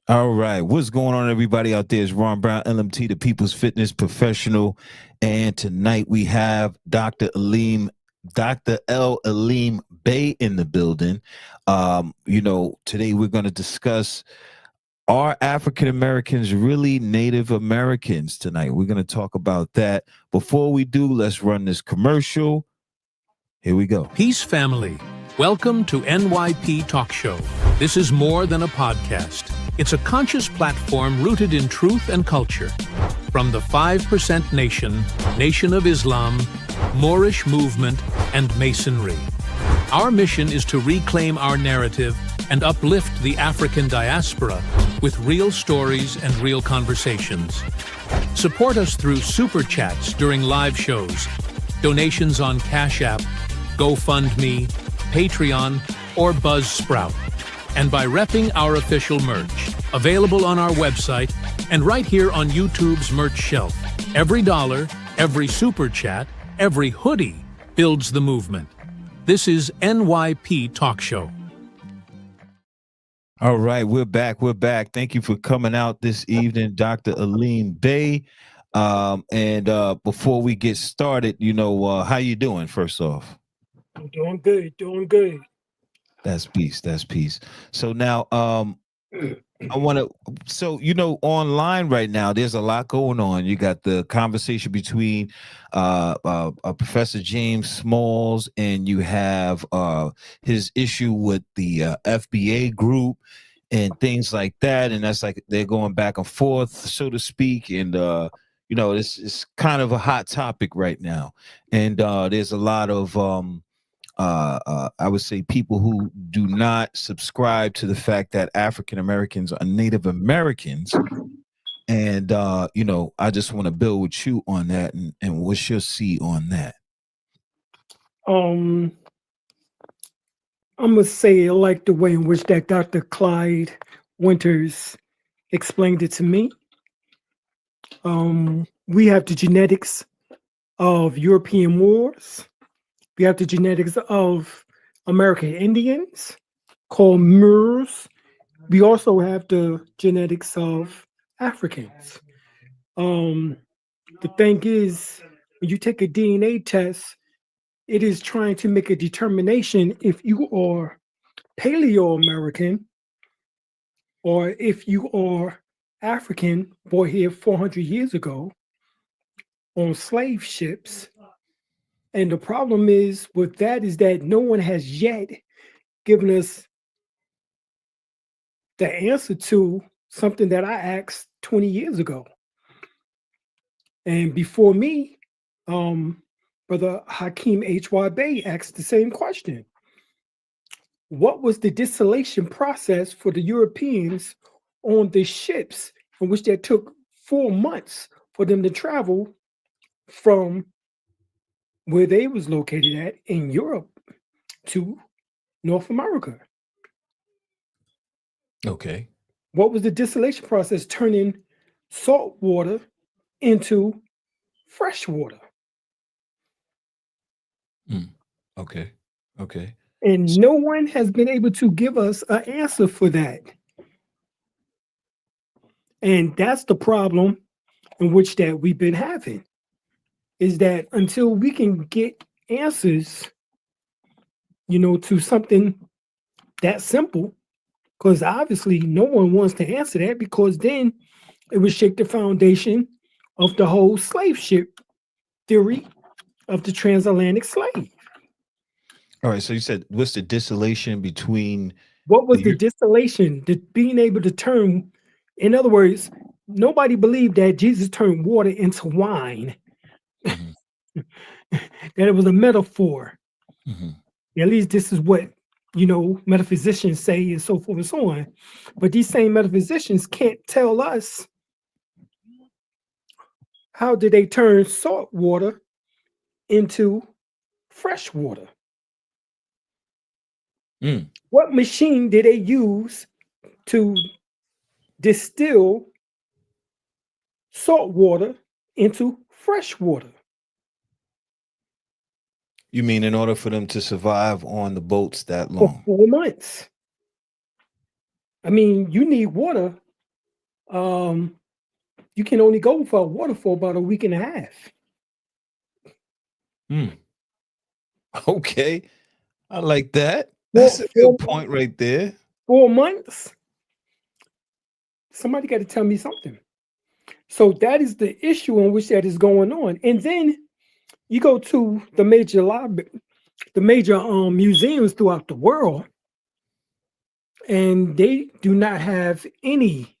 All right. What's going on, everybody out there? It's Ron Brown, LMT, the People's Fitness Professional. And tonight we have Dr. L. Aleem Bey in the building. Today we're going to discuss, are African Americans really Native Americans tonight? We're going to talk about that. Before we do, let's run this commercial. Here we go. Peace family. Welcome to NYP Talk Show. This is more than a podcast. It's a conscious platform rooted in truth and culture. From the 5% Nation, Nation of Islam, Moorish movement, and Masonry. Our mission is to reclaim our narrative and uplift the African diaspora with real stories and real conversations. Support us through super chats during live shows, donations on Cash App, GoFundMe, Patreon, or Buzzsprout, and by repping our official merch, available on our website and right here on YouTube's merch shelf. Every dollar, every super chat, every hoodie builds the movement. This is NYP Talk Show. All right, we're back. We're back. Thank you for coming out this evening, Dr. Aleem Bey. Before we get started, how you doing, first off? I'm doing good. That's peace. That's peace. So now, I want to, online right now, there's a lot going on. You got the conversation between Professor James Smalls, and you have his issue with the FBA group and things like that. And that's like they're going back and forth, so to speak. And, it's kind of a hot topic right now. And there's a lot of I would say people who do not subscribe to the fact that African Americans are Native Americans. And, I just want to build with you on that. And what's your see on that? I'm going to say I like the way in which that Dr. Clyde Winters explained it to me. We have the genetics of European wars. We have the genetics of American Indians called Moors. We also have the genetics of Africans. The thing is, when you take a DNA test, it is trying to make a determination if you are Paleoamerican or if you are African, born here 400 years ago on slave ships. And the problem is with that is that no one has yet given us the answer to something that I asked 20 years ago. And before me, Brother Hakeem H.Y. Bey asked the same question. What was the distillation process for the Europeans on the ships in which that took 4 months for them to travel from where they was located at in Europe to North America? Okay. What was the distillation process turning salt water into fresh water? Okay. And no one has been able to give us an answer for that. And that's the problem in which that we've been having, is that until we can get answers, to something that simple, because obviously no one wants to answer that, because then it would shake the foundation of the whole slave ship theory of the transatlantic slave. All right. So you said, what's the distillation between? What was the distillation? Being able to turn, in other words, nobody believed that Jesus turned water into wine. Mm-hmm. That it was a metaphor. Mm-hmm. At least this is what, metaphysicians say, and so forth and so on. But these same metaphysicians can't tell us how did they turn salt water into fresh water. What machine did they use to distill salt water into fresh water? You mean in order for them to survive on the boats that long? For 4 months. I mean, you need water you can only go for water for about a week and a half. Okay. I like that. Four, That's a four, good point right there. 4 months. Somebody got to tell me something. So that is the issue in which that is going on. And then you go to the major museums throughout the world, and they do not have any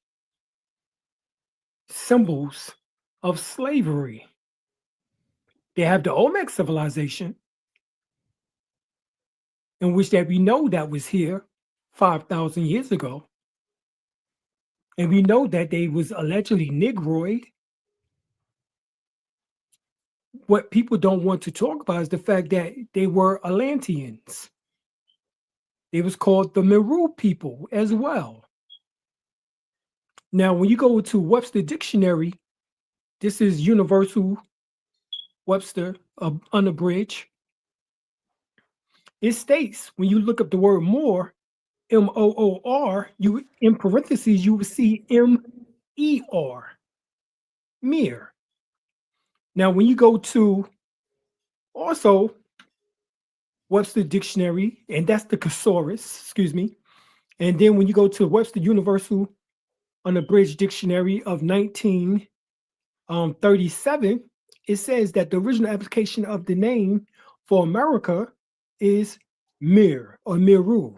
symbols of slavery. They have the Olmec civilization, in which that we know that was here 5,000 years ago. And we know that they was allegedly Negroid. What people don't want to talk about is the fact that they were Atlanteans. They was called the Meru people as well. Now, when you go to Webster Dictionary, this is Universal Webster unabridged. It states when you look up the word Moor, M-O-O-R, you in parentheses you will see M-E-R, mere. Now, when you go to also Webster Dictionary, and that's the thesaurus, excuse me. And then when you go to Webster Universal Unabridged Dictionary of 1937, it says that the original application of the name for America is Mir or Meru,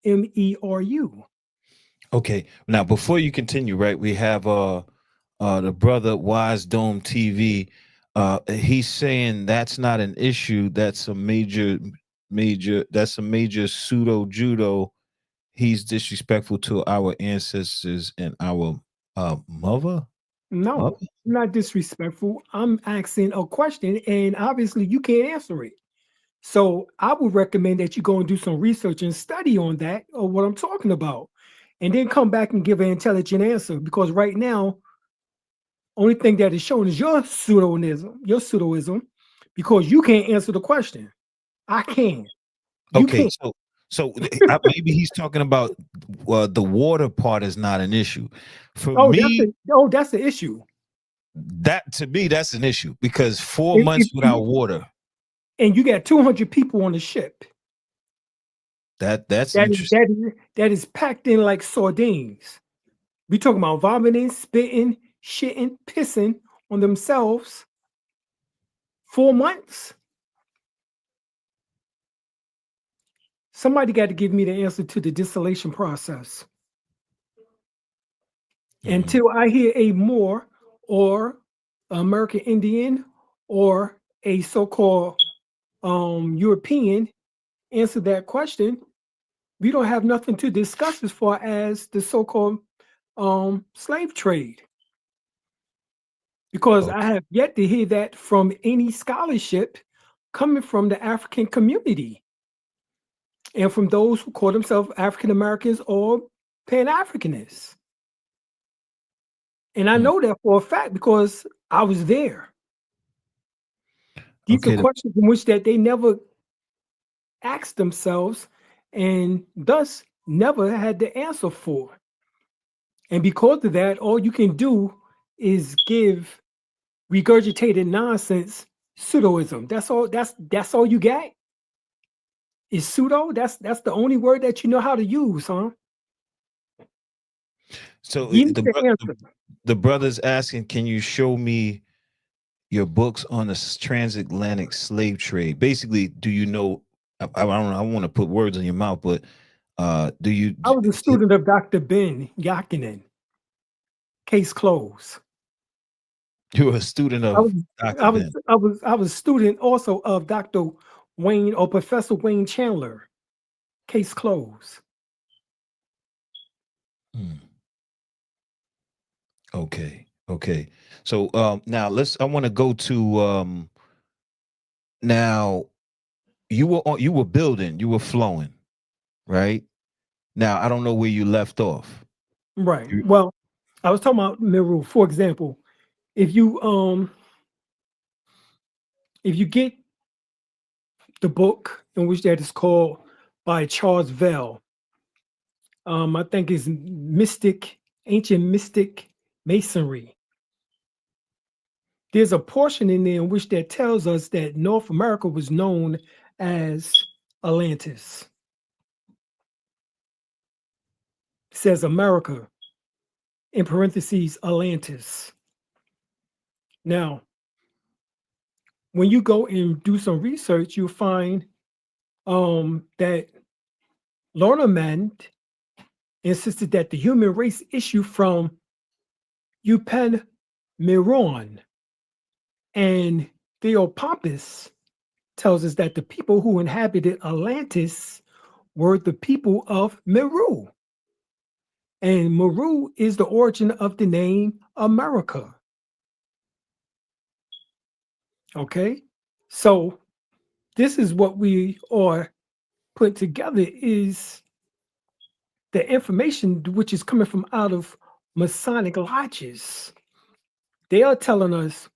M-E-R-U. Okay. Now, before you continue, right, we have the brother Wise Dome TV. He's saying that's not an issue. That's a major pseudo judo. He's disrespectful to our ancestors and our mother. No, I'm not disrespectful. I'm asking a question, and obviously you can't answer it. So I would recommend that you go and do some research and study on that or what I'm talking about, and then come back and give an intelligent answer. Because right now, only thing that is shown is your pseudoism, because you can't answer the question. I can. You Okay, can't. so maybe he's talking about the water part is not an issue. For Oh, me, that's the issue. that to me that's an issue because 4 If months without water. And you got 200 people on the ship. That's interesting. That is packed in like sardines. We talking about vomiting, spitting, shitting, pissing on themselves. 4 months. Somebody got to give me the answer to the distillation process. Until I hear a Moor or American Indian or a so-called European answer that question, we don't have nothing to discuss as far as the so-called slave trade. Because I have yet to hear that from any scholarship coming from the African community and from those who call themselves African Americans or Pan-Africanists. And I know that for a fact because I was there. These are questions in which that they never asked themselves and thus never had the answer for. And because of that, all you can do is give regurgitated nonsense pseudoism. That's all you got? Is pseudo? That's the only word that you know how to use, huh? So the brother's asking, can you show me your books on the transatlantic slave trade? Basically, do you know? I don't know. I want to put words in your mouth, but do you? I was a student of Dr. Ben Yakinen. Case closed. You were a student of I was a student also of Dr. Wayne or Professor Wayne Chandler. Case closed. Okay. So now I want to go to now you were building, you were flowing, right? Now I don't know where you left off. Right. Well, I was talking about Meru, for example. If you get the book in which that is called by Charles Vell, I think is Mystic ancient mystic masonry. There's a portion in there in which that tells us that North America was known as Atlantis. It says America, in parentheses, Atlantis. Now, when you go and do some research, you'll find that Lorneman insisted that the human race issued from Upen Miron, and Theopompus tells us that the people who inhabited Atlantis were the people of Meru. And Meru is the origin of the name America. Okay, so this is what we are put together is the information which is coming from out of Masonic lodges. They are telling us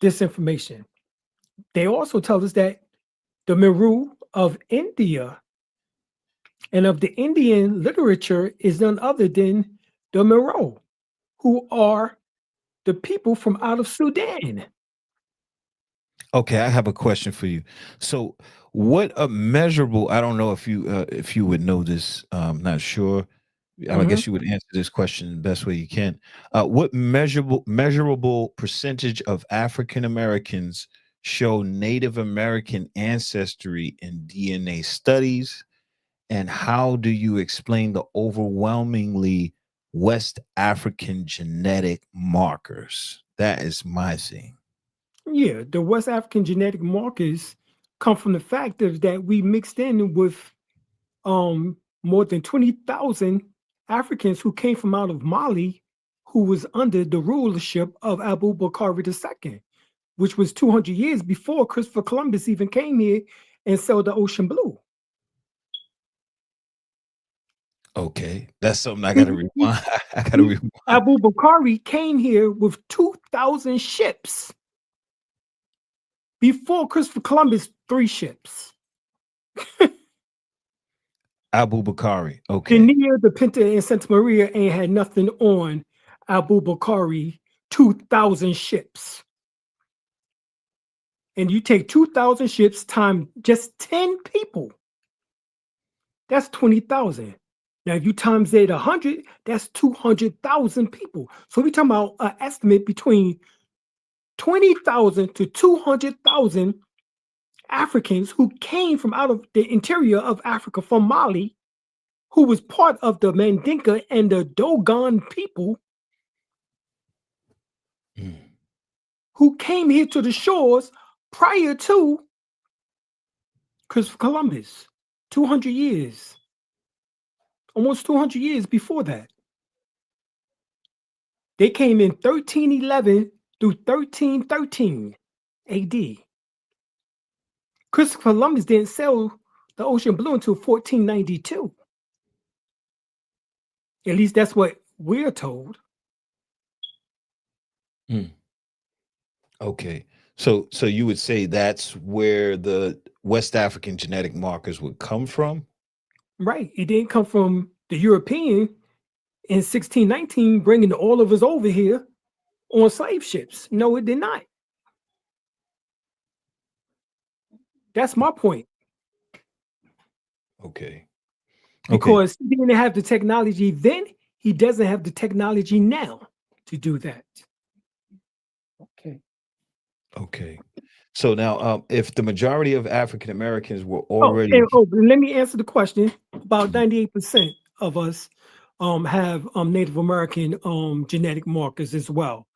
this information. They also tell us that the Meru of India and of the Indian literature is none other than the Meru, who are the people from out of Sudan. Okay, I have a question for you. So, what a measurable? I don't know if you would know this. I'm not sure. I Mhm. guess you would answer this question the best way you can. What measurable percentage of African Americans show Native American ancestry in DNA studies, and how do you explain the overwhelmingly West African genetic markers? That is my thing. Yeah, the West African genetic markers come from the fact of that we mixed in with more than 20,000 Africans who came from out of Mali, who was under the rulership of Abu Bakari II, which was 200 years before Christopher Columbus even came here and sailed the ocean blue. Okay, that's something I gotta rewind. I gotta rewind. Abu Bakari came here with 2,000 ships. Before Christopher Columbus, 3 ships. Abu Bakari. The Okay. Nia, the Pinta, and Santa Maria ain't had nothing on Abu Bakari, 2,000 ships. And you take 2,000 ships times just 10 people, that's 20,000. Now, if you times it 100, that's 200,000 people. So we're talking about an estimate between 20,000 to 200,000 Africans who came from out of the interior of Africa from Mali, who was part of the Mandinka and the Dogon people, who came here to the shores prior to Christopher Columbus, 200 years, almost 200 years before that. They came in 1311 through 1313 AD. Christopher Columbus didn't sail the ocean blue until 1492. At least that's what we're told. Okay. So you would say that's where the West African genetic markers would come from? Right. It didn't come from the European in 1619 bringing all of us over here on slave ships. No, it did not. That's my point. Okay. Because he didn't have the technology then, he doesn't have the technology now to do that. Okay. Okay. So now, if the majority of African Americans were already Let me answer the question. About 98% of us have Native American genetic markers as well.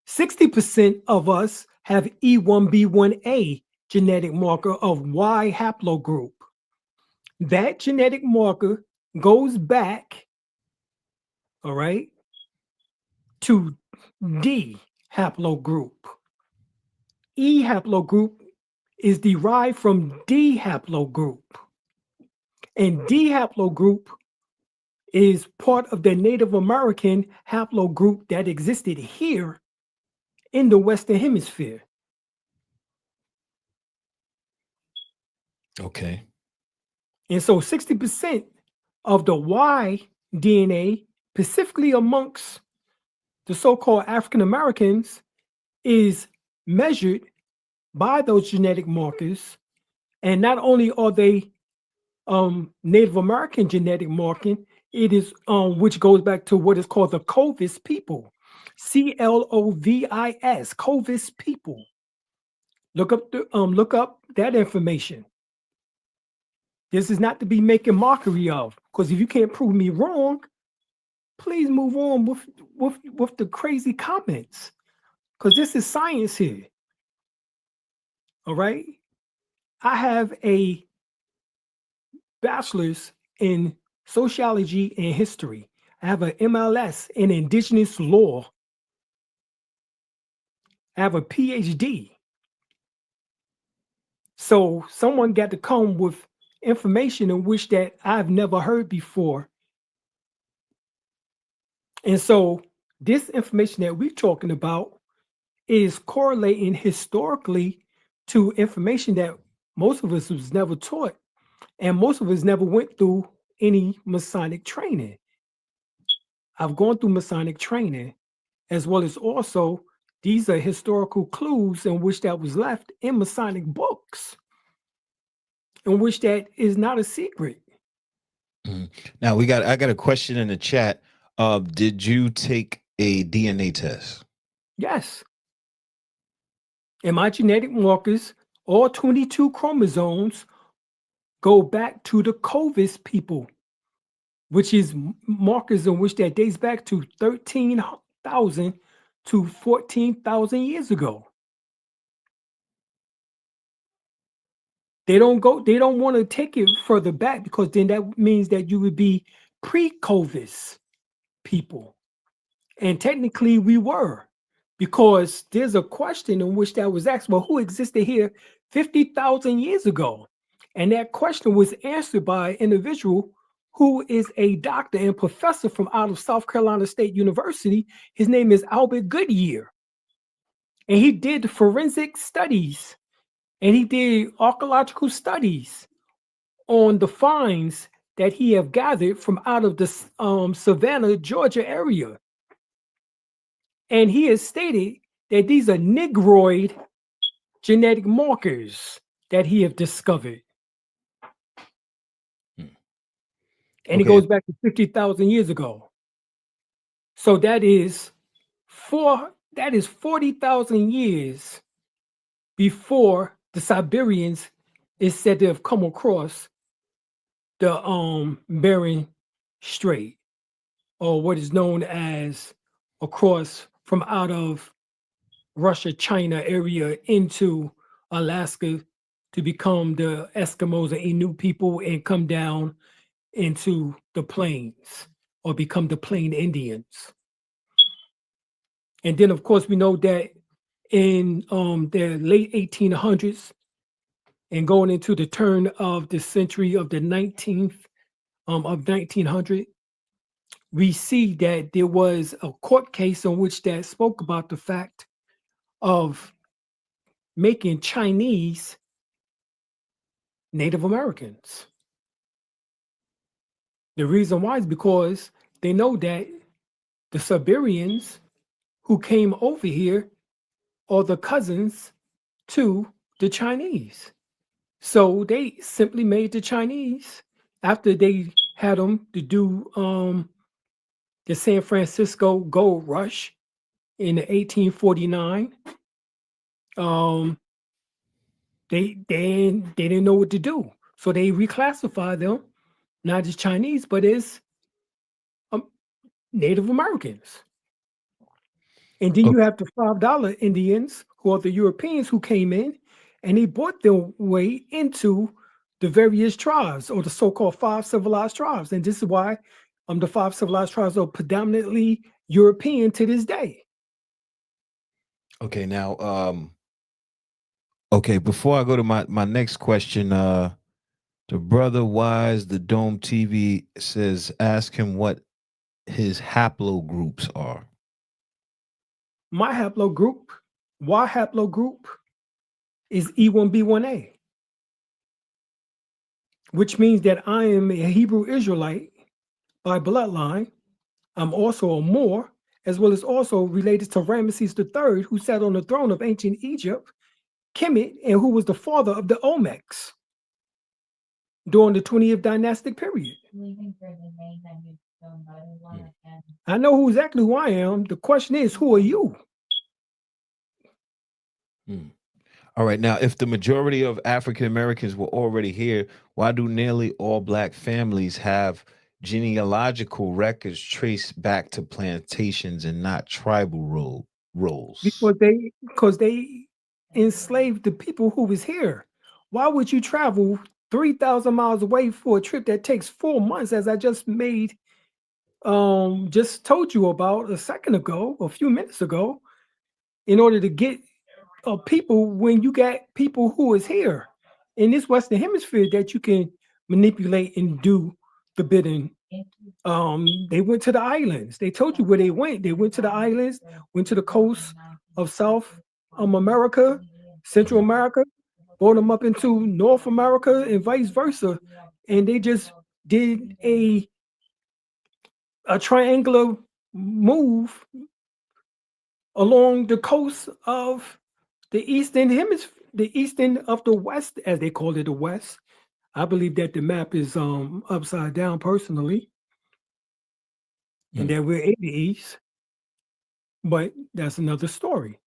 60% of us have E1B1A genetic marker of Y haplogroup. That genetic marker goes back, all right, to D haplogroup. E haplogroup is derived from D haplogroup. And D haplogroup is part of the Native American haplogroup that existed here in the Western Hemisphere. Okay. And so 60% of the Y DNA specifically amongst the so-called African Americans, is measured by those genetic markers. And not only are they Native American genetic marking, it is which goes back to what is called the Clovis people, Clovis, Clovis people. Look up that information. This is not to be making mockery of, because if you can't prove me wrong, please move on with the crazy comments, because this is science here. All right, I have a bachelor's in sociology and history. I have an MLS in Indigenous law. I have a PhD. So someone got to come with information in which that I've never heard before. And so this information that we're talking about is correlating historically to information that most of us was never taught, and most of us never went through any Masonic training. I've gone through Masonic training, as well as also these are historical clues in which that was left in Masonic books, in which that is not a secret. Now I got a question in the chat. Did you take a DNA test? Yes. And my genetic markers, all 22 chromosomes, go back to the Clovis people, which is markers in which that dates back to 13,000 to 14,000 years ago. They don't want to take it further back, because then that means that you would be pre-Clovis people. And technically we were, because there's a question in which that was asked, well, who existed here 50,000 years ago? And that question was answered by an individual who is a doctor and professor from out of South Carolina State University. His name is Albert Goodyear. And he did forensic studies, and he did archaeological studies on the finds that he have gathered from out of the Savannah, Georgia area. And he has stated that these are Negroid genetic markers that he have discovered. And it goes back to 50,000 years ago. So that is 40,000 years before the Siberians is said to have come across the Bering Strait, or what is known as across from out of Russia, China area into Alaska to become the Eskimos and Inuit people and come down into the plains or become the Plain Indians. And then, of course, we know that in the late 1800s and going into the turn of the century of the 1900, we see that there was a court case in which that spoke about the fact of making Chinese Native Americans. The reason why is because they know that the Siberians who came over here are the cousins to the Chinese. So they simply made the Chinese, after they had them to do the San Francisco gold rush in 1849. They didn't know what to do. So they reclassified them, not as Chinese, but as Native Americans. And then you have the $5 Indians, who are the Europeans who came in, and they brought their way into the various tribes, or the so-called 5 civilized tribes. And this is why the 5 civilized tribes are predominantly European to this day. Okay, now, before I go to my next question, the brother Wise, the Dome TV says, ask him what his haplogroups are. My haplogroup, Y haplogroup, is E1B1A, which means that I am a Hebrew Israelite by bloodline, I'm also a Moor, as well as also related to Ramesses III, who sat on the throne of ancient Egypt, Kemet, and who was the father of the Olmecs during the 20th dynastic period. I know exactly who I am. The question is, who are you? All right. Now, if the majority of African Americans were already here, why do nearly all Black families have genealogical records traced back to plantations and not tribal roles? Because they enslaved the people who was here. Why would you travel 3,000 miles away for a trip that takes 4 months, as I just told you about a second ago, a few minutes ago, in order to get people when you got people who is here in this Western Hemisphere that you can manipulate and do the bidding. They went to the islands. They told you where they went. They went to the islands, went to the coast of South America, Central America, brought them up into North America and vice versa. And they just did a triangular move along the coast of the Eastern Hemisphere, the Eastern of the West, as they call it, the West. I believe that the map is upside down personally, and that we're in the East, but that's another story.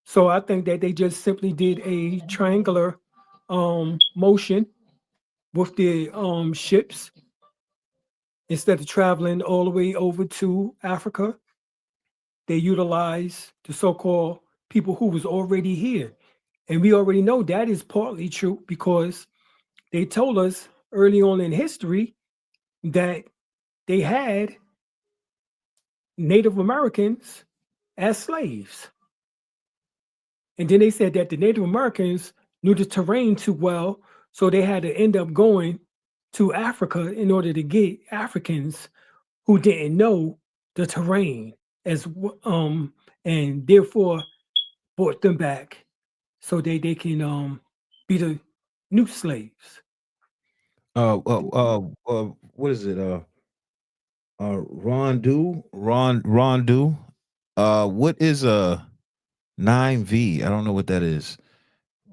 So I think that they just simply did a triangular motion with the ships instead of traveling all the way over to Africa. They utilized the so-called people who was already here. And we already know that is partly true because they told us early on in history that they had Native Americans as slaves. And then they said that the Native Americans knew the terrain too well, so they had to end up going to Africa in order to get Africans who didn't know the terrain and therefore brought them back so they can be the new slaves. What is it? Rondu. What is a 9V? I don't know what that is.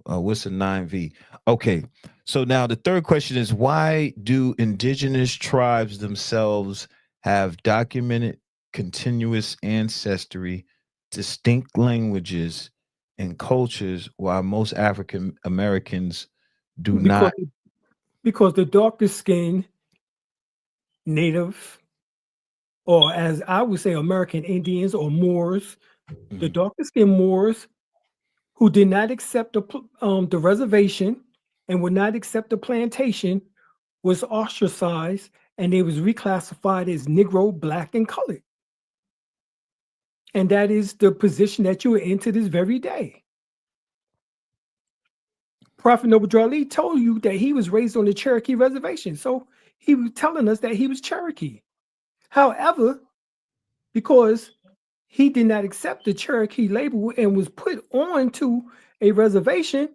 What's a 9V? Okay. So now the third question is, why do indigenous tribes themselves have documented continuous ancestry, distinct languages, and cultures, while most African Americans do not? Because the darker skin Native, or as I would say, American Indians or Moors, the darker skinned Moors who did not accept the reservation and would not accept the plantation was ostracized, and they was reclassified as Negro, Black, and colored. And that is the position that you are in to this very day. Prophet Noble Drew Ali told you that he was raised on the Cherokee reservation. So he was telling us that he was Cherokee. However, because he did not accept the Cherokee label and was put onto a reservation,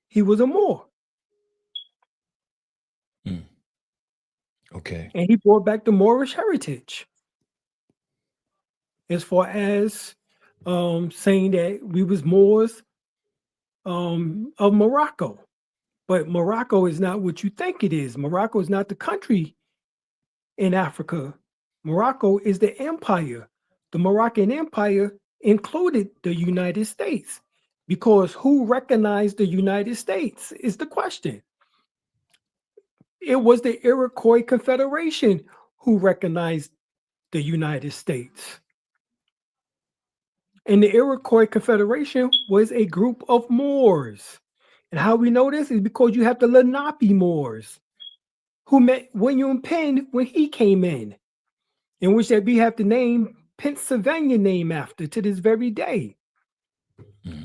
he was a Moor. Okay. And he brought back the Moorish heritage. As far as saying that we was Moors of Morocco. But Morocco is not what you think it is. Morocco is not the country in Africa. Morocco is the empire. The Moroccan Empire included the United States, because who recognized the United States is the question. It was the Iroquois Confederation who recognized the United States. And the Iroquois Confederation was a group of Moors. And how we know this is because you have the Lenape Moors who met William Penn when he came in which that we have the name Pennsylvania name after to this very day.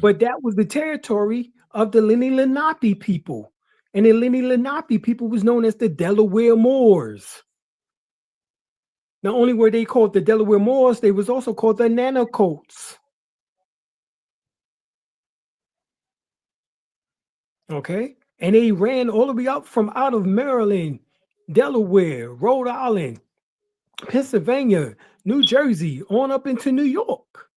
But that was the territory of the Lenni Lenape people. And the Lenni Lenape people was known as the Delaware Moors. Not only were they called the Delaware Moors, they was also called the Nanacoats. Okay? And they ran all the way up from out of Maryland Delaware, Rhode Island, Pennsylvania, New Jersey, on up into New York.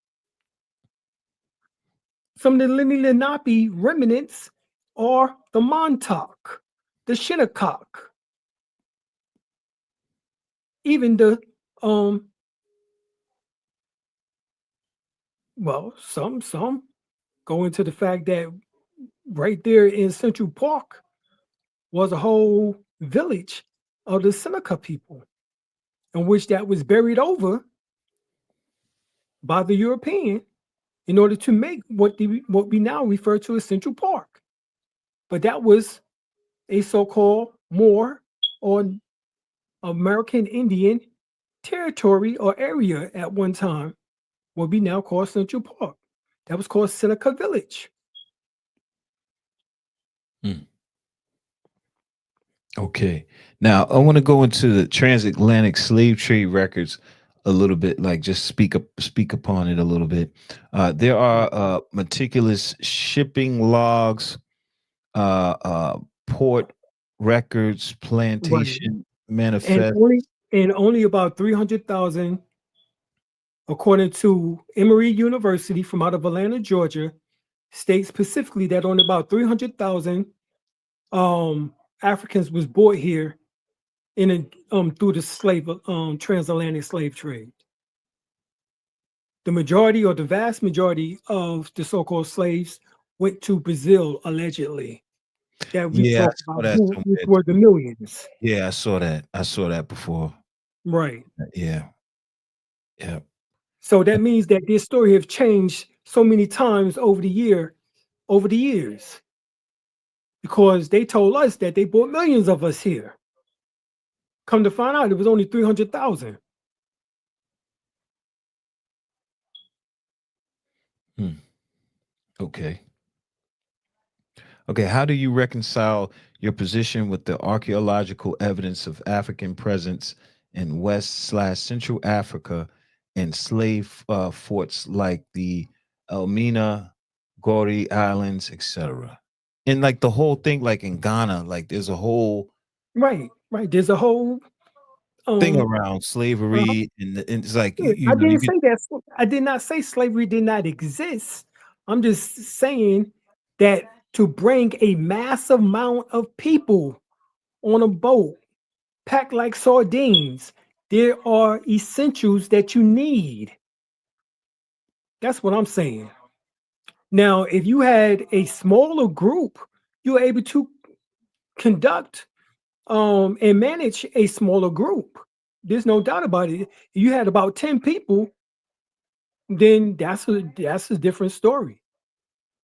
Some of the Lenape remnants are the Montauk, the Shinnecock, even the some go into the fact that right there in Central Park was a whole village of the Seneca people, in which that was buried over by the European in order to make what we now refer to as Central Park. But that was a so-called Moor or American Indian territory or area at one time, what we now call Central Park. That was called Seneca Village. Okay. Now I want to go into the transatlantic slave trade records a little bit, like just speak upon it a little bit. There are meticulous shipping logs, port records, plantation manifest. And only about 300,000, according to Emory University from out of Atlanta, Georgia, states specifically that only about 300,000 Africans was brought here through the transatlantic slave trade. The majority or the vast majority of the so-called slaves went to Brazil, allegedly. That we talked about, which were the millions. Yeah, I saw that. I saw that before. Right. Yeah. Yeah. So that means that this story have changed so many times over the years. Because they told us that they brought millions of us here. Come to find out, it was only 300,000. Okay. Okay, how do you reconcile your position with the archaeological evidence of African presence in West/Central Africa and slave forts like the Elmina, Goree Islands, etc.? And like the whole thing, like in Ghana, like there's a whole right. There's a whole thing around slavery, and it's like I didn't say that. I did not say slavery did not exist. I'm just saying that to bring a massive amount of people on a boat, packed like sardines, there are essentials that you need. That's what I'm saying. Now, if you had a smaller group, you're able to conduct and manage a smaller group. There's no doubt about it. If you had about 10 people, then that's a different story.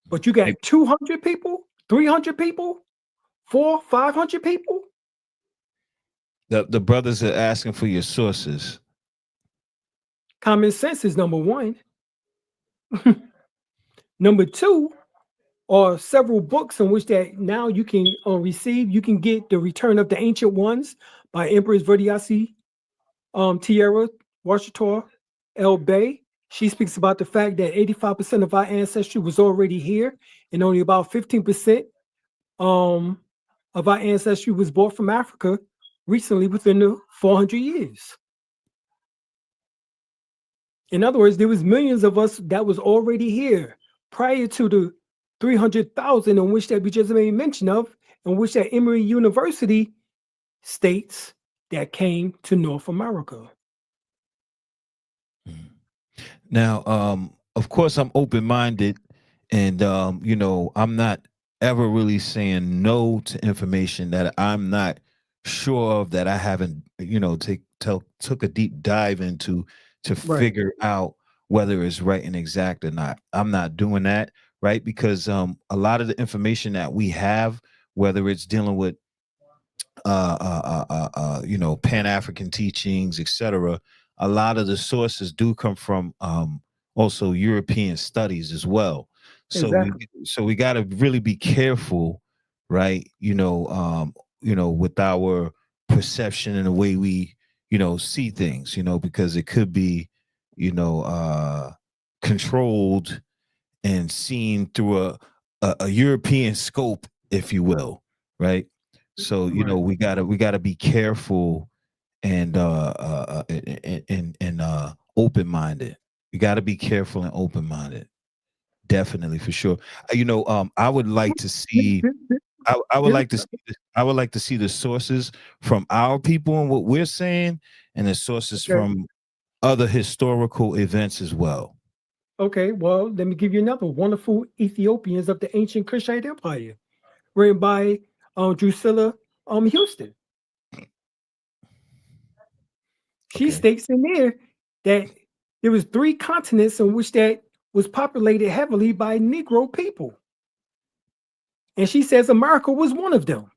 But you got 200 people, 300 people, 500 people. The brothers are asking for your sources. Common sense is number one. Number two are several books in which that now you can receive. You can get The Return of the Ancient Ones by Empress Verdiasi, Tierra Washington L. Bay. She speaks about the fact that 85% of our ancestry was already here, and only about 15% of our ancestry was brought from Africa recently within the 400 years. In other words, there was millions of us that was already here prior to the 300,000 in which that we just made mention of, in which that Emory University states that came to North America. Now, of course, I'm open-minded, and I'm not ever really saying no to information that I'm not sure of, that I haven't, took a deep dive into to figure out whether it's right and exact or not. I'm not doing that, right? Because a lot of the information that we have, whether it's dealing with Pan-African teachings, etc., a lot of the sources do come from also European studies as well. So we got to really be careful, right? With our perception and the way we, see things, because it could be, controlled and seen through a European scope, if you will, right? So Right. we gotta be careful and open minded. You got to be careful and open minded. Definitely, for sure. I would like to see. I would This- like to see. I would like to see the sources from our people and what we're saying, and the sources okay. from other historical events as well. Okay, well, let me give you another wonderful Ethiopians of the ancient Kushite Empire, written by Drusilla Houston. She Okay. states in there that there was 3 continents in which that was populated heavily by Negro people. And she says America was one of them.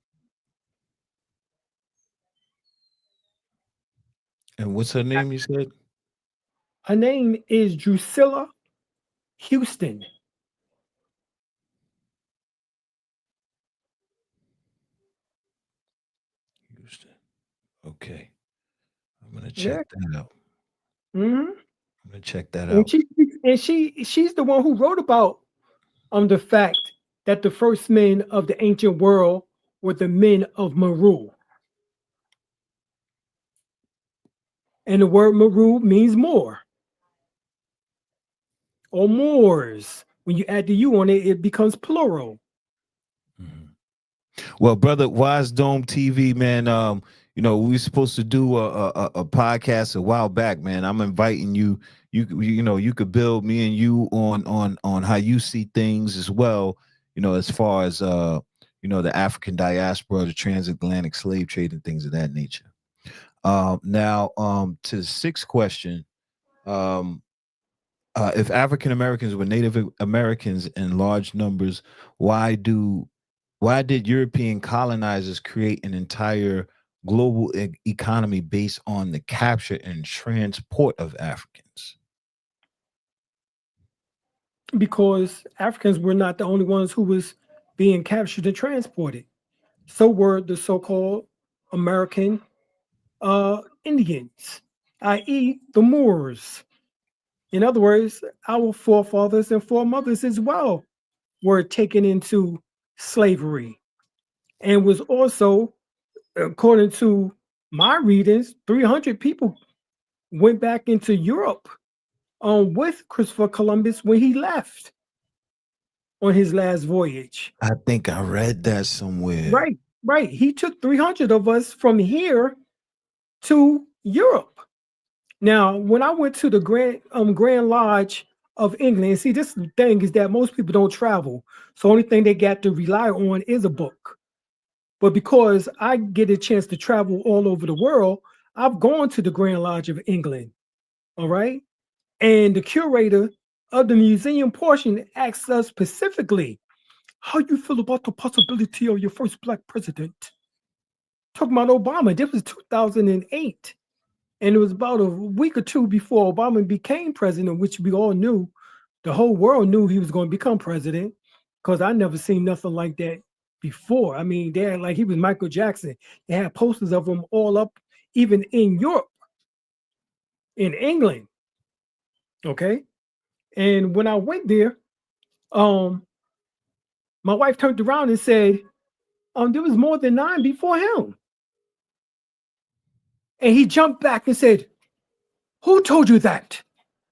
And what's her name? You said. Her name is Drusilla Houston. Houston. Okay. I'm gonna Yeah. check that out. hmm I'm gonna check that And out. she's the one who wrote about the fact that the first men of the ancient world were the men of Meru. And the word Meru means more or Moors. When you add the U on it, it becomes plural. Mhm. Well, brother, Wise Dome TV, man. We were supposed to do a podcast a while back, man. I'm inviting you. You could build me and you on how you see things as well. As far as the African diaspora, the transatlantic slave trade, and things of that nature. Now, to the sixth question, um, if African Americans were Native Americans in large numbers, why did European colonizers create an entire global economy based on the capture and transport of Africans? Because Africans were not the only ones who was being captured and transported. So were the so-called American Indians, i.e., the Moors. In other words, our forefathers and foremothers as well were taken into slavery and was also, according to my readings, 300 people went back into Europe with Christopher Columbus when he left on his last voyage. I think I read that somewhere. Right, right. He took 300 of us from here to Europe. Now, when I went to the Grand Lodge of England, see, this thing is that most people don't travel. So only thing they got to rely on is a book. But because I get a chance to travel all over the world, I've gone to the Grand Lodge of England. All right. And the curator of the museum portion asked us specifically, how you feel about the possibility of your first black president? Talking about Obama. This was 2008. And it was about a week or two before Obama became president, which we all knew. The whole world knew he was going to become president because I never seen nothing like that before. I mean, they had like he was Michael Jackson. They had posters of him all up, even in Europe, in England. Okay. And when I went there, um, my wife turned around and said, there was more than 9 before him. And he jumped back and said, who told you that?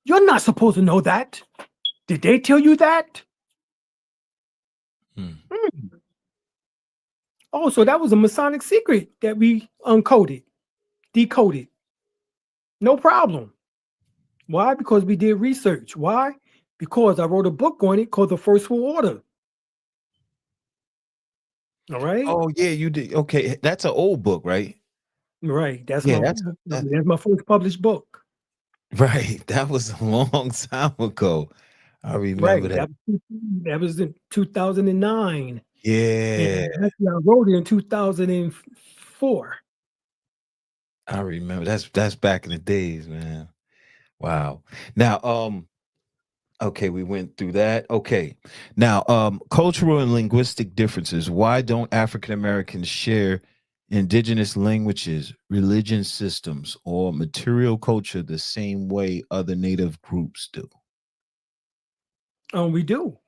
You're not supposed to know that. Did they tell you that? Hmm. Oh, so that was a Masonic secret that we decoded. No problem. Why? Because we did research. Why? Because I wrote a book on it called The First World Order. All right. Oh yeah, you did. Okay, that's an old book, right? Right. That's Yeah, my that that's my first published book. right. That was a long time ago. I remember Right. that. That was in 2009. Yeah, And actually I wrote it in 2004. I remember. That's back in the days, man. Wow. Now, okay, we went through that. Okay. Now, cultural and linguistic differences. Why don't African Americans share indigenous languages, religion systems, or material culture the same way other native groups do? We do.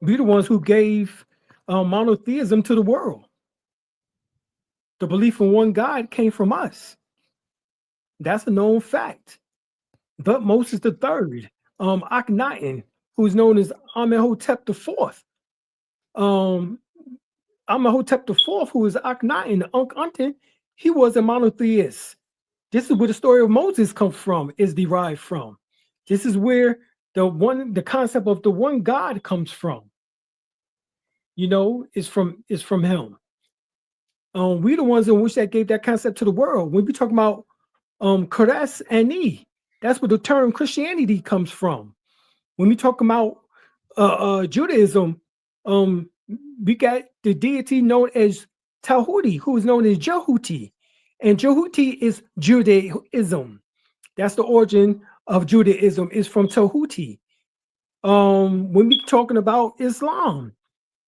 We're the ones who gave monotheism to the world. the belief in one God came from us. That's a known fact. But Moses the third, Akhenaten, who's known as Amenhotep the fourth, Amenhotep the fourth, who is Akhenaten, the Unc-Unten, he was a monotheist. This is where the story of Moses comes from, is derived from. This is where the concept of the one God comes from. Is from him. We the ones in which that gave that concept to the world. When we talk about Kodesh and E, that's where the term Christianity comes from. When we talk about Judaism, we got the deity known as Tahuti, who is known as Jehuti. And Jehuti is Judaism. That's the origin of Judaism, is from Tahuti. When we're talking about Islam,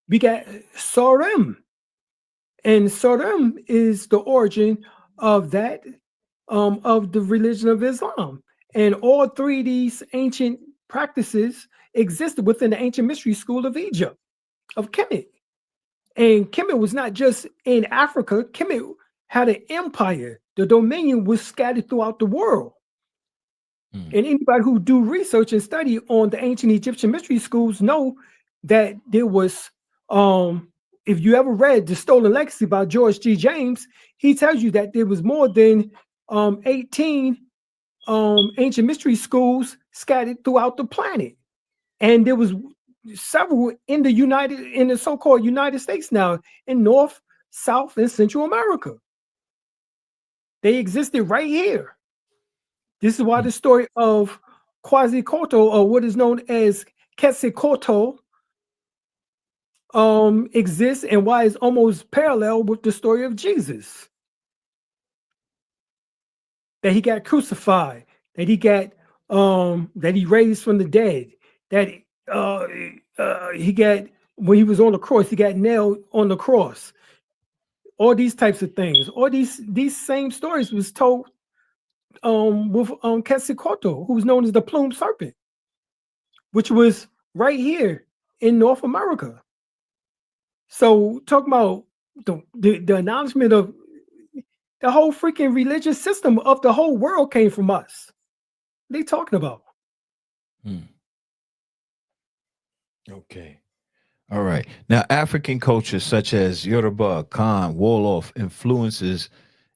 we got Sarim. And Sarim is the origin of that, of the religion of Islam. And all three of these ancient practices existed within the ancient mystery school of Egypt, of Kemet. And Kemet was not just in Africa. Kemet had an empire. The dominion was scattered throughout the world. And anybody who do research and study on the ancient Egyptian mystery schools know that there was, if you ever read The Stolen Legacy by George G. James, he tells you that there was more than 18 ancient mystery schools scattered throughout the planet. And there was several in the so-called United States now, in North, South, and Central America. They existed right here. This is why the story of Quetzalcoatl, or what is known as Quetzalcoatl, exists, and why it's almost parallel with the story of Jesus. That he got crucified, that he got that he raised from the dead, that he got, when he was on the cross, he got nailed on the cross. All these types of things, all these same stories was told with Quetzalcoatl, who was known as the plumed serpent, which was right here in North America. So talking about the acknowledgement of the whole freaking religious system of the whole world came from us. What are they talking about? Okay. All right. Now, African cultures such as Yoruba, Khan, Wolof influences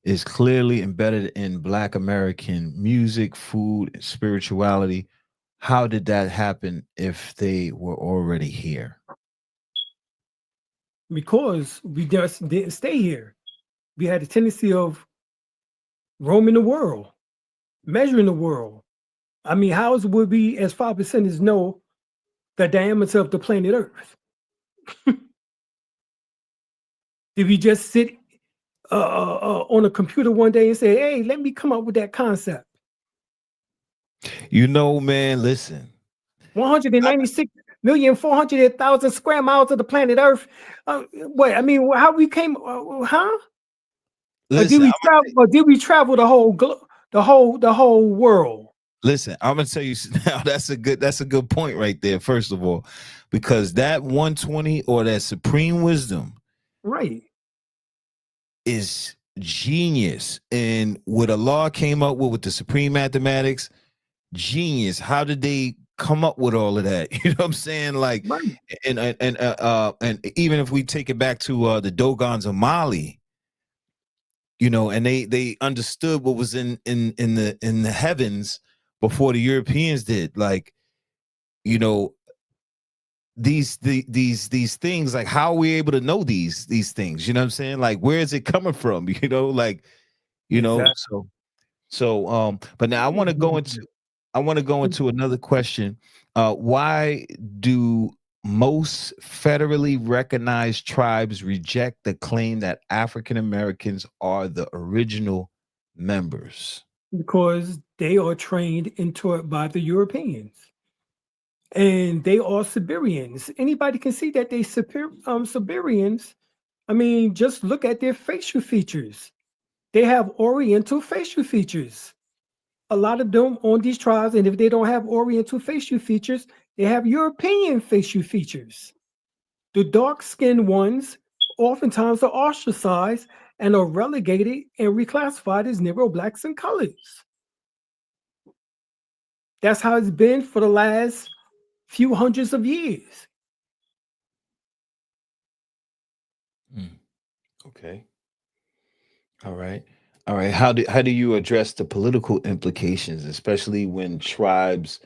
is clearly embedded in Black American music, food, and spirituality. How did that happen if they were already here? Because we just didn't stay here. We had a tendency of roaming the world, measuring the world. I mean, how would we, as 5%ers, know the diameter of the planet Earth? Did we just sit on a computer one day and say, hey, let me come up with that concept? Man, listen. 196,400,000 square miles of the planet Earth. Wait, I mean, how we came, huh? Listen, or did we travel the whole world? Listen, I'm gonna tell you now. That's a good point right there. First of all, because that 120 or that supreme wisdom, right, is genius. And what Allah came up with the supreme mathematics, genius. How did they come up with all of that? You know what I'm saying? Like, right. And even if we take it back to the Dogons of Mali, and they understood what was in the heavens before the Europeans did. Like, these things, like, how are we able to know these things? You know what I'm saying? Like, where is it coming from? Exactly. So but now I want to go into another question. Why do most federally recognized tribes reject the claim that African Americans are the original members? Because they are trained and taught by the Europeans. And they are Siberians. Anybody can see that they Siberians. I mean, just look at their facial features. They have Oriental facial features. A lot of them on these tribes, and if they don't have Oriental facial features, they have European facial features. The dark-skinned ones oftentimes are ostracized and are relegated and reclassified as Negro, blacks, and colors. That's how it's been for the last few hundreds of years. Okay. All right. All right. How do you address the political implications, especially when tribes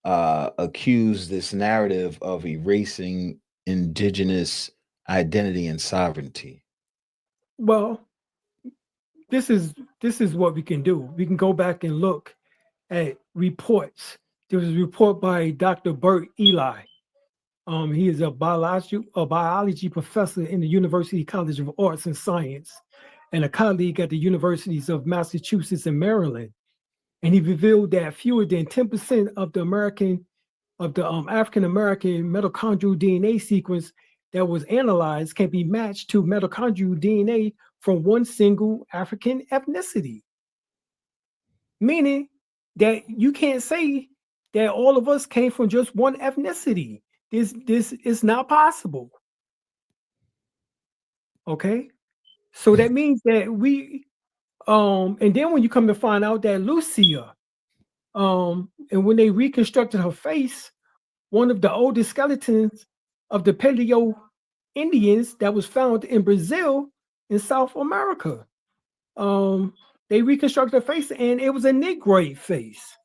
accuse this narrative of erasing indigenous identity and sovereignty? Well, this is what we can do. We can go back and look at reports. There was a report by Dr. Bert Eli. He is a biology professor in the University College of Arts and Science and a colleague at the universities of Massachusetts and Maryland. And he revealed that fewer than 10% of the African American mitochondrial DNA sequence that was analyzed can be matched to mitochondrial DNA from one single African ethnicity. Meaning that you can't say that all of us came from just one ethnicity. This is not possible. Okay, so that means that we and then when you come to find out that Lucia, and when they reconstructed her face, one of the oldest skeletons of the Paleo Indians that was found in Brazil in South America, they reconstructed her face and it was a Negroid face.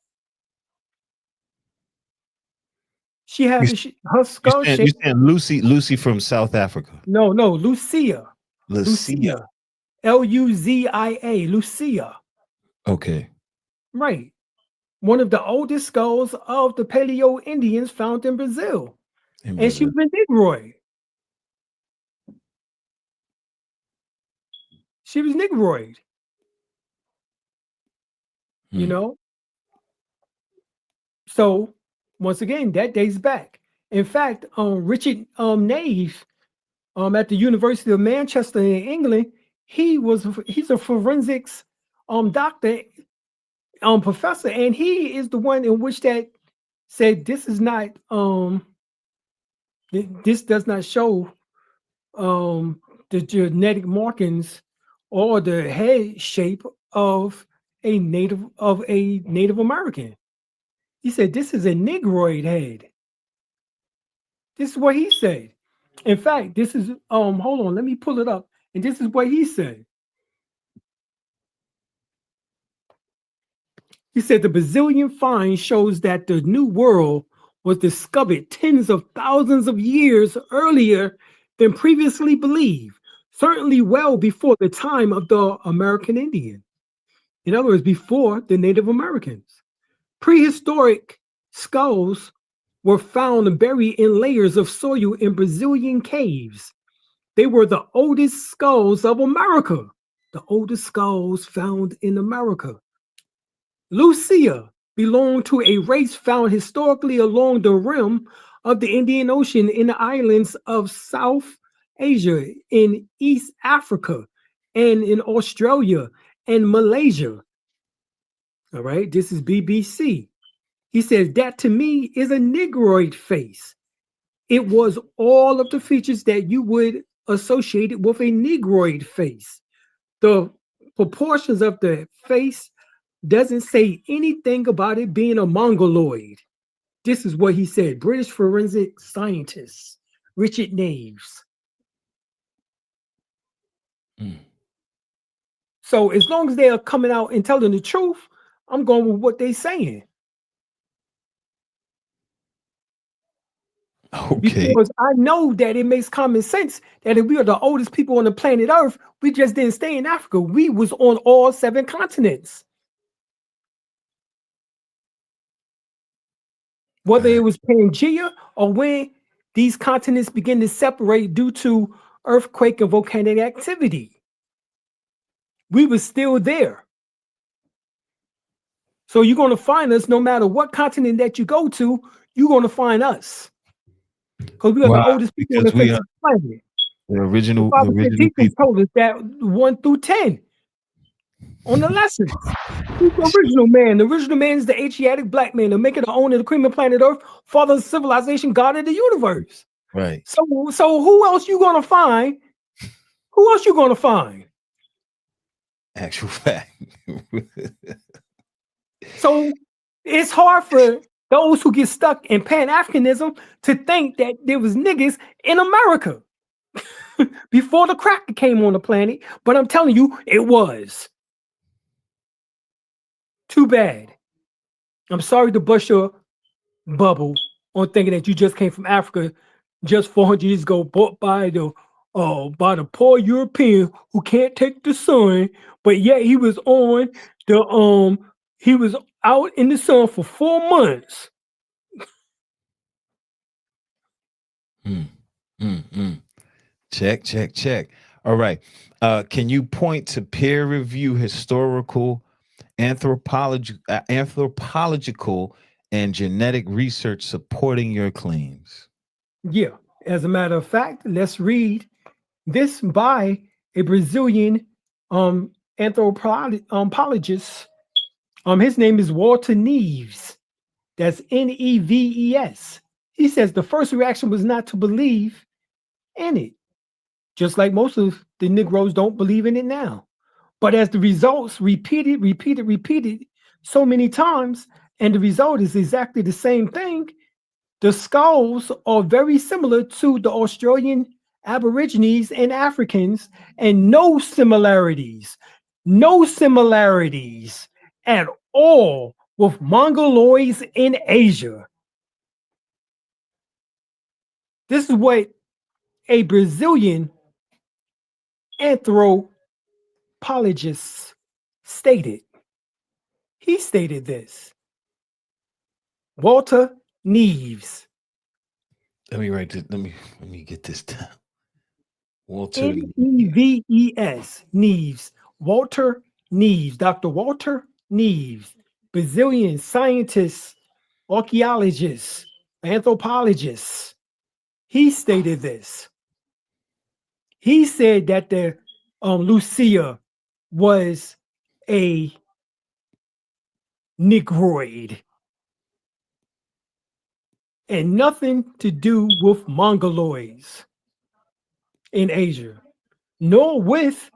She had her skull shape. You saying Lucy from South Africa? No, Lucia. Lucia. Luzia. Lucia. Okay. Right. One of the oldest skulls of the Paleo Indians found in Brazil. And she was a Negroid. She was Negroid. You know? So once again, that dates back. In fact, Richard Nave at the University of Manchester in England, he's a forensics doctor, professor, and he is the one in which that said this is not this does not show the genetic markings or the head shape of a Native American. He said, this is a Negroid head. This is what he said. In fact, this is, hold on, let me pull it up. And this is what he said. He said, the Brazilian find shows that the New World was discovered tens of thousands of years earlier than previously believed, certainly well before the time of the American Indian. In other words, before the Native Americans. Prehistoric skulls were found buried in layers of soil in Brazilian caves. They were the oldest skulls of America, the oldest skulls found in America. Lucia belonged to a race found historically along the rim of the Indian Ocean in the islands of South Asia, in East Africa, and in Australia and Malaysia. All right, this is BBC. He says, that to me is a Negroid face. It was all of the features that you would associate it with a Negroid face. The proportions of the face doesn't say anything about it being a Mongoloid. This is what he said, British forensic scientist, Richard Naves. So as long as they are coming out and telling the truth, I'm going with what they're saying. Okay. Because I know that it makes common sense that if we are the oldest people on the planet Earth, we just didn't stay in Africa. We was on all 7 continents. Whether it was Pangea or when these continents begin to separate due to earthquake and volcanic activity, we were still there. So you're going to find us no matter what continent that you go to, you're going to find us. Because we are the oldest people on the face of the planet. The original teachers people told us that 1 through 10 on the lessons. Who's the original man? The original man is the Asiatic black man, the maker, the owner, the cream of planet Earth, father of civilization, God of the universe. Right. So who else you gonna find? Who else you gonna find? Actual fact. So it's hard for those who get stuck in Pan-Africanism to think that there was niggas in America before the cracker came on the planet. But I'm telling you, it was. Too bad. I'm sorry to bust your bubble on thinking that you just came from Africa just 400 years ago, bought by the poor European who can't take the sun, but yet he was on the he was out in the sun for 4 months. Check, check, check. All right. Can you point to peer review historical, anthropological, and genetic research supporting your claims? Yeah. As a matter of fact, let's read this by a Brazilian anthropologist. His name is Walter Neves. That's Neves. He says the first reaction was not to believe in it, just like most of the Negroes don't believe in it now. But as the results repeated so many times, and the result is exactly the same thing, the skulls are very similar to the Australian Aborigines and Africans, and no similarities at all with Mongoloids in Asia. This is what a Brazilian anthropologist stated. He stated this. Walter Neves. Let me write this. Let me get this down. Walter Neves. Neves. Walter Neves. Dr. Walter Neves. Brazilian scientist, archaeologist, anthropologist. He stated this. He said that the Lucia was a Negroid and nothing to do with Mongoloids in Asia, nor with,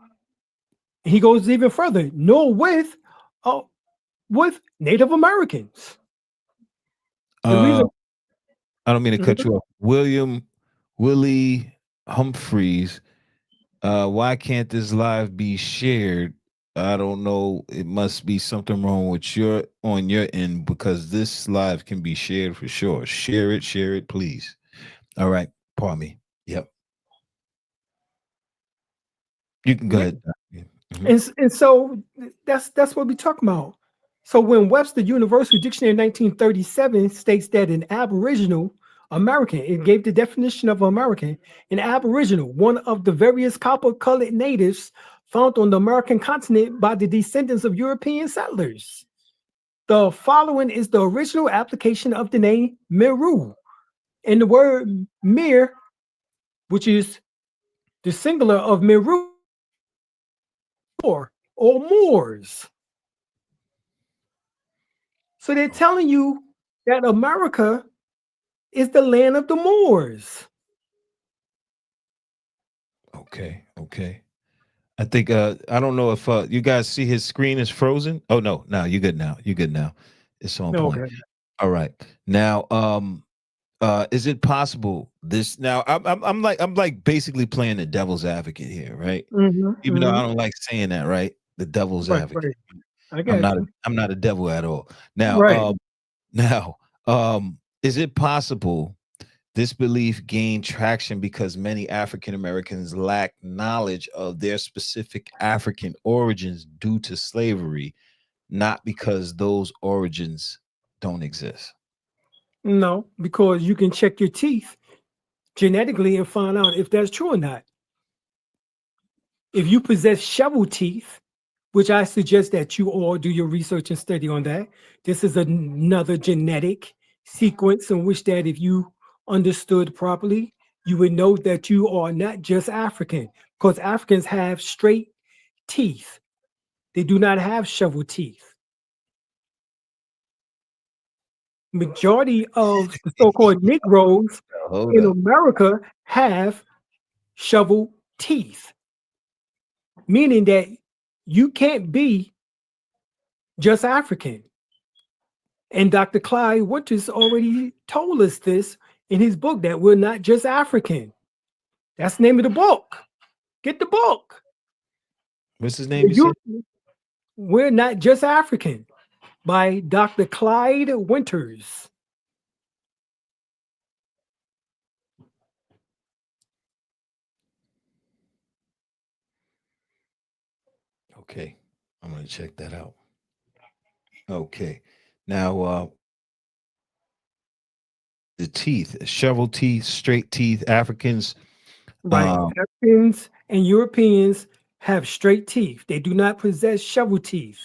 he goes even further, nor with Native Americans. I don't mean to cut you off. Willie Humphreys. Why can't this live be shared? I don't know. It must be something wrong with on your end, because this live can be shared for sure. Share it, please. All right. Pardon me. Yep. You can go ahead. Mm-hmm. And so that's what we're talking about. So when Webster Universal Dictionary 1937 states that an Aboriginal American, it gave the definition of American, an Aboriginal, one of the various copper-colored natives found on the American continent by the descendants of European settlers. The following is the original application of the name Meru. And the word Mir, which is the singular of Meru, or Moors. So they're telling you that America is the land of the Moors. Okay. I think I don't know if you guys see his screen is frozen. Oh no, you're good now. It's on point. Okay. All right. Now is it possible this now I'm like basically playing the devil's advocate here, right? Even though I don't like saying that, right? The devil's advocate. Right. I'm not a devil at all. Now is it possible this belief gained traction because many African Americans lack knowledge of their specific African origins due to slavery, not because those origins don't exist? No, because you can check your teeth genetically and find out if that's true or not. If you possess shovel teeth, which I suggest that you all do your research and study on that, this is another genetic sequence in which that if you understood properly, you would know that you are not just African, because Africans have straight teeth. They do not have shovel teeth. Majority of the so-called Negroes in America have shovel teeth, meaning that you can't be just African. And Dr. Clyde Winters already told us this in his book, that we're not just African. That's the name of the book. Get the book. What's his name? You said? We're not just African, by Dr. Clyde Winters. Okay, I'm gonna check that out. Okay, now the teeth, shovel teeth, straight teeth. Africans, Right. Africans and Europeans have straight teeth. They do not possess shovel teeth.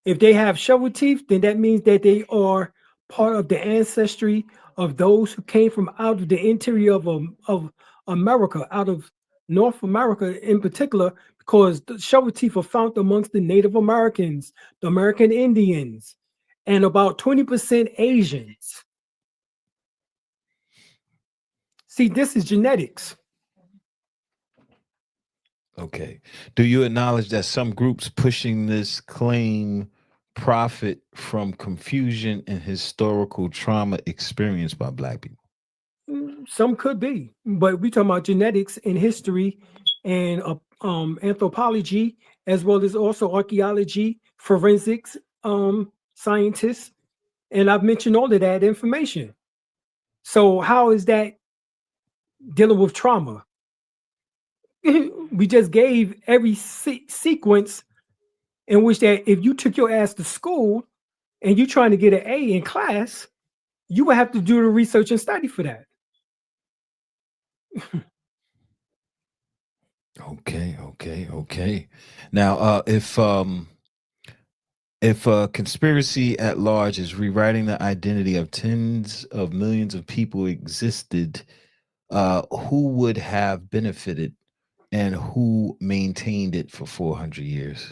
If they have shovel teeth, then that means that they are part of the ancestry of those who came from out of the interior of America, out of North America in particular, because the shovel teeth are found amongst the Native Americans, the American Indians, and about 20% Asians. See, this is genetics. Okay. Do you acknowledge that some groups pushing this claim profit from confusion and historical trauma experienced by Black people? Some could be, but we talking about genetics and history and anthropology, as well as also archaeology, forensics, scientists, and I've mentioned all of that information. So how is that dealing with trauma? We just gave every sequence in which that if you took your ass to school and you're trying to get an A in class, you would have to do the research and study for that. Okay. Now, if a conspiracy at large is rewriting the identity of tens of millions of people existed, who would have benefited and who maintained it for 400 years?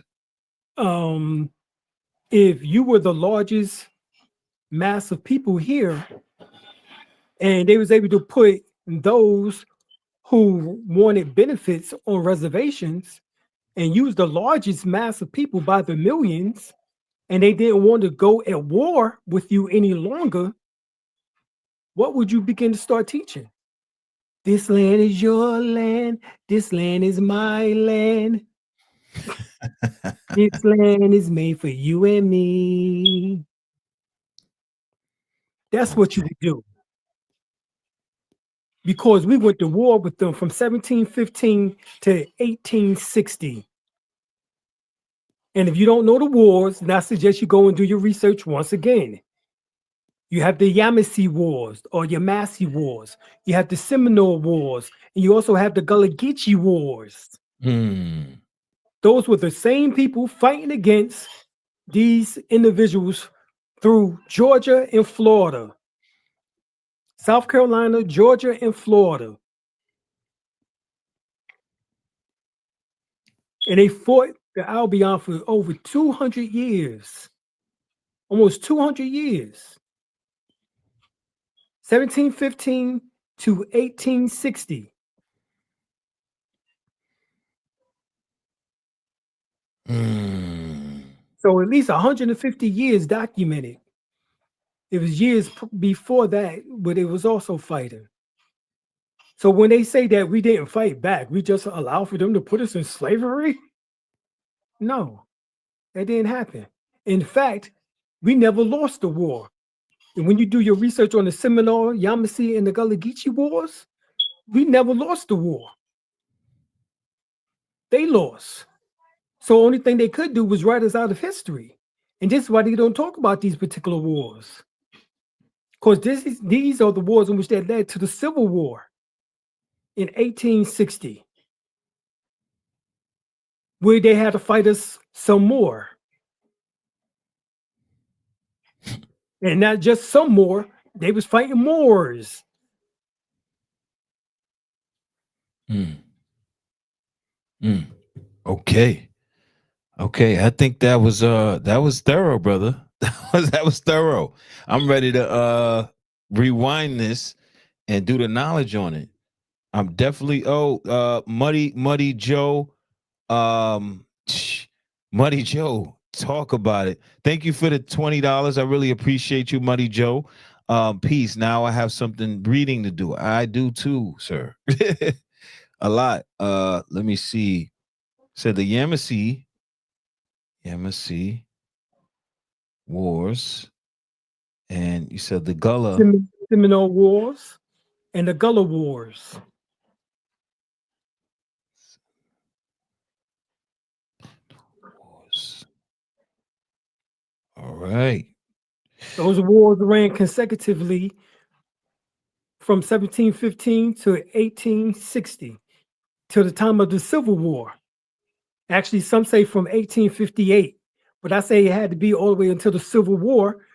If you were the largest mass of people here, and they was able to put those who wanted benefits on reservations and use the largest mass of people by the millions, and they didn't want to go at war with you any longer, what would you begin to start teaching? This land is your land. This land is my land. This land is made for you and me. That's what you would do. Because we went to war with them from 1715 to 1860. And if you don't know the wars, then I suggest you go and do your research once again. You have the Yamasee Wars or Yamasee Wars. You have the Seminole Wars. And you also have the Gullah Geechee Wars. Those were the same people fighting against these individuals through Georgia and Florida. South Carolina, Georgia, and Florida. And they fought the Albion for over 200 years. Almost 200 years. 1715 to 1860. So at least 150 years documented. It was years before that, but it was also fighting. So when they say that we didn't fight back, we just allowed for them to put us in slavery? No, that didn't happen. In fact, we never lost the war. And when you do your research on the Seminole, Yamasee, and the Gullah Geechee wars, we never lost the war. They lost. So the only thing they could do was write us out of history. And this is why they don't talk about these particular wars. Because these are the wars in which that led to the Civil War in 1860, where they had to fight us some more. And not just some more, they was fighting Moors. Okay. I think that was thorough, brother. That was thorough. I'm ready to rewind this and do the knowledge on it. I'm definitely Muddy Joe. Muddy Joe, talk about it. Thank you for the $20. I really appreciate you, Muddy Joe. Peace. Now I have something reading to do. I do too, sir. A lot. Let me see. Said the Yamasee Wars, and you said the Gullah Seminole Wars and the Gullah Wars. All right. Those wars ran consecutively from 1715 to 1860 till the time of the Civil War. Actually, some say from 1858, but I say it had to be all the way until the Civil War,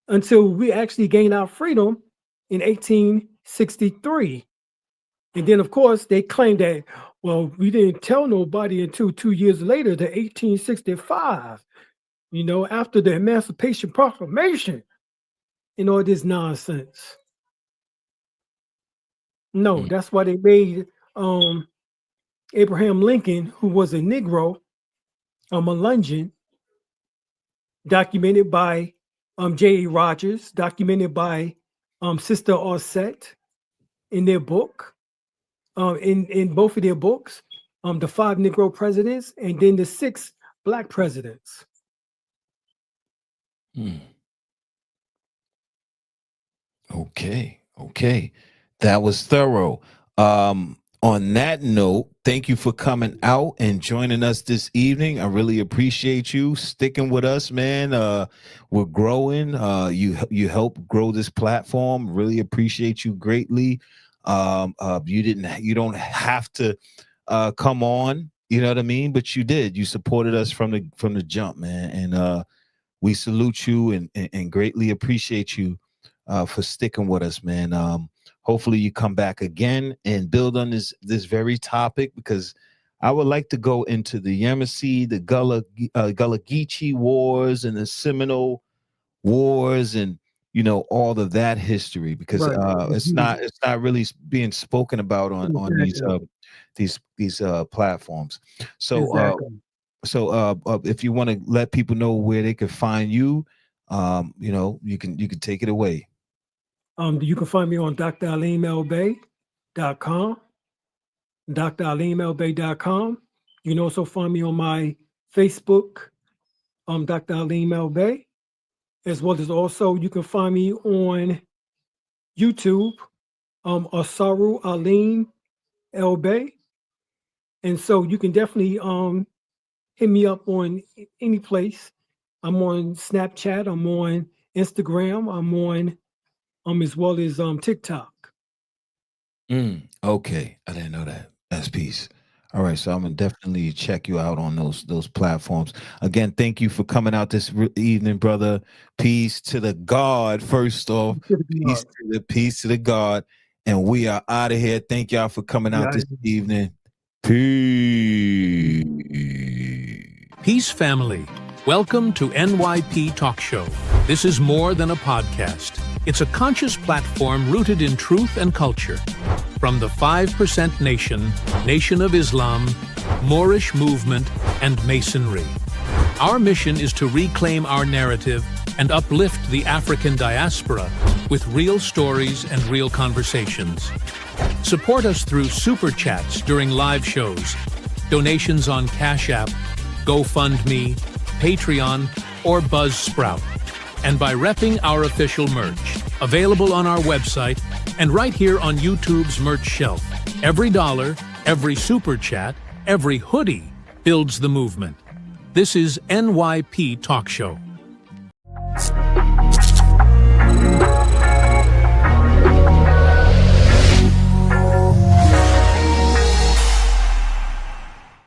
until we actually gained our freedom in 1863. And then, of course, they claimed that, well, we didn't tell nobody until 2 years later, the 1865, after the Emancipation Proclamation, and all this nonsense. No, that's why they made Abraham Lincoln, who was a Negro, a Melungeon, documented by J.A. Rogers, documented by Sister Ossett in their book, in both of their books, the 5 Negro presidents and then the 6 Black presidents. Okay. That was thorough. On that note, thank you for coming out and joining us this evening. I really appreciate you sticking with us, man. We're growing. You help grow this platform. Really appreciate you greatly. You don't have to come on, you know what I mean? But you did. You supported us from the jump, man. And we salute you and greatly appreciate you for sticking with us, man. Hopefully you come back again and build on this very topic, because I would like to go into the Yamasee, the Gullah Geechee wars and the Seminole wars, and all of that history, because it's not really being spoken about on these platforms. So if you want to let people know where they can find you, you can take it away. You can find me on dralimlbay.com, dralimlbay.com. You can also find me on my Facebook, Dr. Alim El Bey, as well as also you can find me on YouTube, Asaru Alim El Bey. And so you can definitely hit me up on any place. I'm on Snapchat, I'm on Instagram, I'm on as well as TikTok. Okay, I didn't know that. That's peace. All right, so I'm gonna definitely check you out on those platforms. Again, thank you for coming out this evening, brother. Peace to the God. First off, peace to the God, and we are out of here. Thank y'all for coming out this evening. Peace, family. Welcome to NYP Talk Show. This is more than a podcast. It's a conscious platform rooted in truth and culture. From the 5% Nation of Islam, Moorish movement, and Masonry. Our mission is to reclaim our narrative and uplift the African diaspora with real stories and real conversations. Support us through super chats during live shows, donations on Cash App, GoFundMe, Patreon, or Buzzsprout, and by repping our official merch, available on our website and right here on YouTube's merch shelf. Every dollar, every super chat, every hoodie builds the movement. This is NYP Talk Show.